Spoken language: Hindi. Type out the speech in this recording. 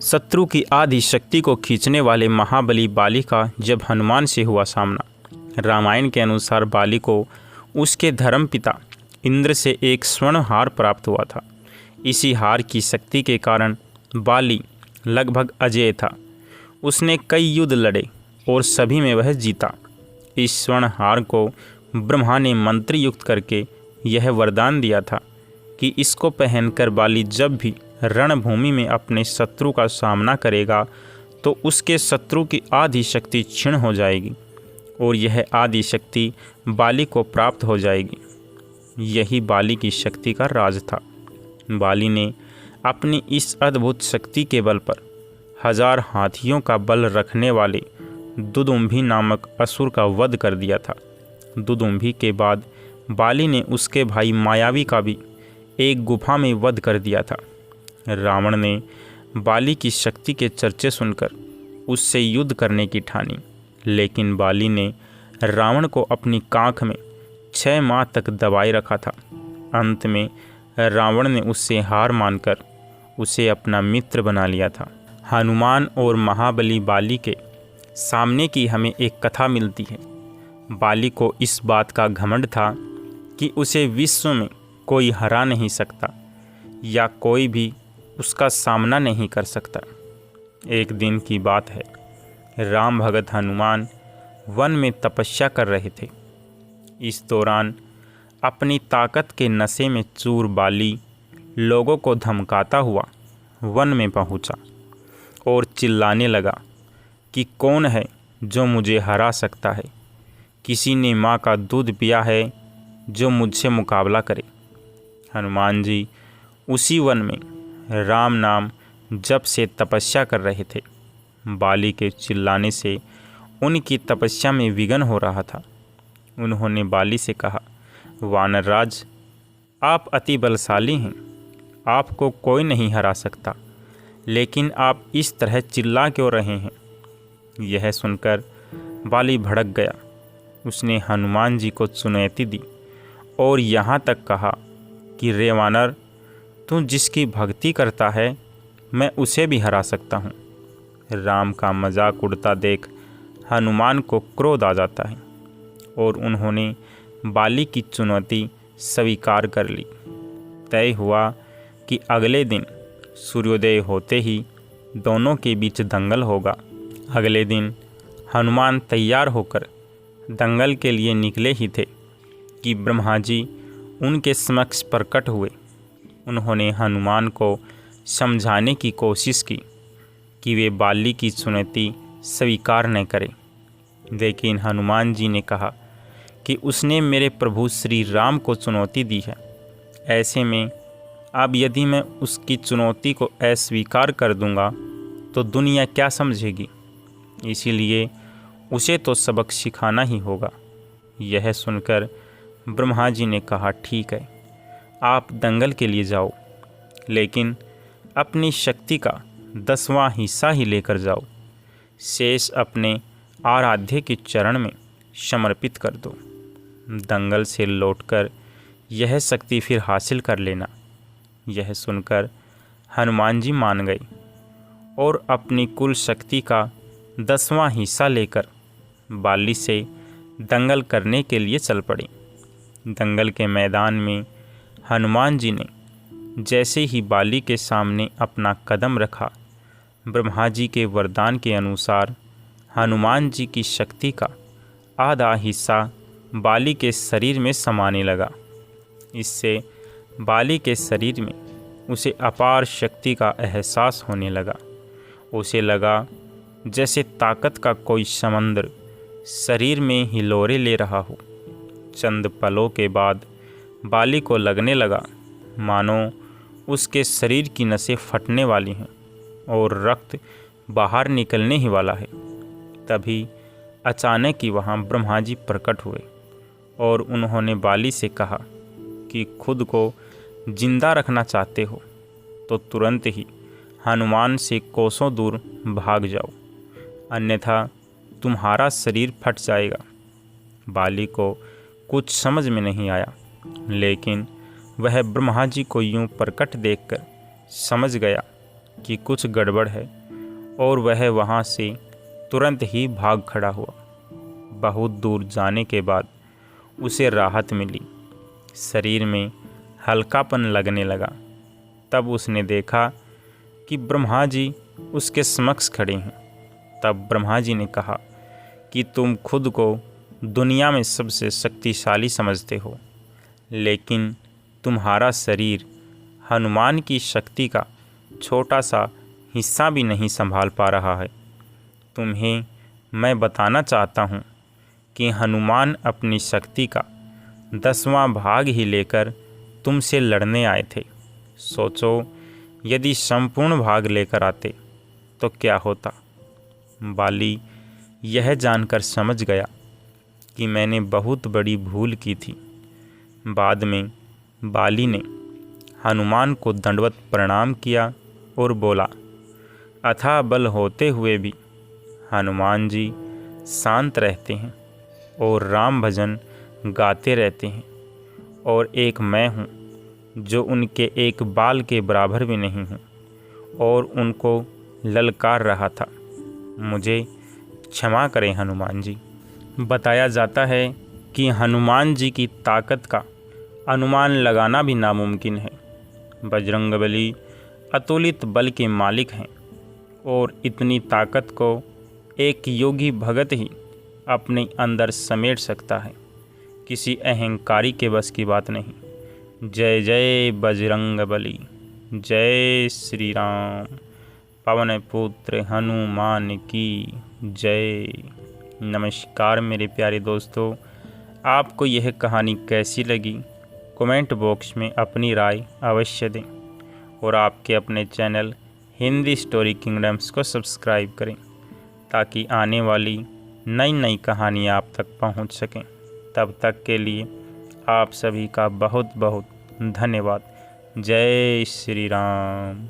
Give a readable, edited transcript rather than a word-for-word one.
शत्रु की आदि शक्ति को खींचने वाले महाबली बाली का जब हनुमान से हुआ सामना। रामायण के अनुसार बाली को उसके धर्मपिता इंद्र से एक स्वर्ण हार प्राप्त हुआ था। इसी हार की शक्ति के कारण बाली लगभग अजेय था। उसने कई युद्ध लड़े और सभी में वह जीता। इस स्वर्ण हार को ब्रह्मा ने मंत्र युक्त करके यह वरदान दिया था कि इसको पहनकर बाली जब भी रणभूमि में अपने शत्रु का सामना करेगा तो उसके शत्रु की आदि शक्ति क्षीण हो जाएगी और यह आदि शक्ति बाली को प्राप्त हो जाएगी। यही बाली की शक्ति का राज था। बाली ने अपनी इस अद्भुत शक्ति के बल पर 1000 हाथियों का बल रखने वाले दुदुम्भी नामक असुर का वध कर दिया था। दुदुम्भी के बाद बाली ने उसके भाई मायावी का भी एक गुफा में वध कर दिया था। रावण ने बाली की शक्ति के चर्चे सुनकर उससे युद्ध करने की ठानी, लेकिन बाली ने रावण को अपनी कांख में 6 माह तक दबाए रखा था। अंत में रावण ने उससे हार मानकर उसे अपना मित्र बना लिया था। हनुमान और महाबली बाली के सामने की हमें एक कथा मिलती है। बाली को इस बात का घमंड था कि उसे विश्व में कोई हरा नहीं सकता या कोई भी उसका सामना नहीं कर सकता। एक दिन की बात है, राम भगत हनुमान वन में तपस्या कर रहे थे। इस दौरान अपनी ताकत के नशे में चूर बाली लोगों को धमकाता हुआ वन में पहुंचा और चिल्लाने लगा कि कौन है जो मुझे हरा सकता है। किसी ने माँ का दूध पिया है जो मुझसे मुकाबला करे। हनुमान जी उसी वन में राम नाम जप से तपस्या कर रहे थे। बाली के चिल्लाने से उनकी तपस्या में विघ्न हो रहा था। उन्होंने बाली से कहा, वानर राज, आप अति बलशाली हैं, आपको कोई नहीं हरा सकता, लेकिन आप इस तरह चिल्ला क्यों रहे हैं। यह सुनकर बाली भड़क गया। उसने हनुमान जी को चुनौती दी और यहाँ तक कहा कि रे वानर, तू जिसकी भक्ति करता है मैं उसे भी हरा सकता हूँ। राम का मजाक उड़ता देख हनुमान को क्रोध आ जाता है और उन्होंने बाली की चुनौती स्वीकार कर ली। तय हुआ कि अगले दिन सूर्योदय होते ही दोनों के बीच दंगल होगा। अगले दिन हनुमान तैयार होकर दंगल के लिए निकले ही थे कि ब्रह्मा जी उनके समक्ष प्रकट हुए। उन्होंने हनुमान को समझाने की कोशिश की कि वे बाली की चुनौती स्वीकार न करें, लेकिन हनुमान जी ने कहा कि उसने मेरे प्रभु श्री राम को चुनौती दी है। ऐसे में अब यदि मैं उसकी चुनौती को अस्वीकार कर दूंगा तो दुनिया क्या समझेगी, इसीलिए उसे तो सबक सिखाना ही होगा। यह सुनकर ब्रह्मा जी ने कहा, ठीक है, आप दंगल के लिए जाओ, लेकिन अपनी शक्ति का 10वां हिस्सा ही लेकर जाओ। शेष अपने आराध्य के चरण में समर्पित कर दो। दंगल से लौटकर यह शक्ति फिर हासिल कर लेना। यह सुनकर हनुमान जी मान गए और अपनी कुल शक्ति का 10वां हिस्सा लेकर बाली से दंगल करने के लिए चल पड़े। दंगल के मैदान में हनुमान जी ने जैसे ही बाली के सामने अपना कदम रखा, ब्रह्मा जी के वरदान के अनुसार हनुमान जी की शक्ति का आधा हिस्सा बाली के शरीर में समाने लगा। इससे बाली के शरीर में उसे अपार शक्ति का एहसास होने लगा। उसे लगा जैसे ताकत का कोई समंदर शरीर में हिलोरे ले रहा हो। चंद पलों के बाद बाली को लगने लगा मानो उसके शरीर की नसें फटने वाली हैं और रक्त बाहर निकलने ही वाला है। तभी अचानक ही वहाँ ब्रह्मा जी प्रकट हुए और उन्होंने बाली से कहा कि खुद को जिंदा रखना चाहते हो तो तुरंत ही हनुमान से कोसों दूर भाग जाओ, अन्यथा तुम्हारा शरीर फट जाएगा। बाली को कुछ समझ में नहीं आया, लेकिन वह ब्रह्मा जी को यूं प्रकट देखकर समझ गया कि कुछ गड़बड़ है और वह वहाँ से तुरंत ही भाग खड़ा हुआ। बहुत दूर जाने के बाद उसे राहत मिली, शरीर में हल्कापन लगने लगा। तब उसने देखा कि ब्रह्मा जी उसके समक्ष खड़े हैं। तब ब्रह्मा जी ने कहा कि तुम खुद को दुनिया में सबसे शक्तिशाली समझते हो, लेकिन तुम्हारा शरीर हनुमान की शक्ति का छोटा सा हिस्सा भी नहीं संभाल पा रहा है। तुम्हें मैं बताना चाहता हूँ कि हनुमान अपनी शक्ति का 10वां भाग ही लेकर तुमसे लड़ने आए थे। सोचो, यदि संपूर्ण भाग लेकर आते तो क्या होता। बाली यह जानकर समझ गया कि मैंने बहुत बड़ी भूल की थी। बाद में बाली ने हनुमान को दंडवत प्रणाम किया और बोला, अथाह बल होते हुए भी हनुमान जी शांत रहते हैं और राम भजन गाते रहते हैं, और एक मैं हूँ जो उनके एक बाल के बराबर भी नहीं हूँ और उनको ललकार रहा था। मुझे क्षमा करें हनुमान जी। बताया जाता है कि हनुमान जी की ताकत का अनुमान लगाना भी नामुमकिन है। बजरंगबली अतुलित बल के मालिक हैं और इतनी ताकत को एक योगी भगत ही अपने अंदर समेट सकता है। किसी अहंकारी के बस की बात नहीं। जय जय बजरंगबली, जय श्री राम। पवन पुत्र हनुमान की जय। नमस्कार मेरे प्यारे दोस्तों, आपको यह कहानी कैसी लगी कमेंट बॉक्स में अपनी राय अवश्य दें और आपके अपने चैनल हिंदी स्टोरी किंगडम्स को सब्सक्राइब करें ताकि आने वाली नई नई कहानियाँ आप तक पहुंच सकें। तब तक के लिए आप सभी का बहुत बहुत धन्यवाद। जय श्री राम।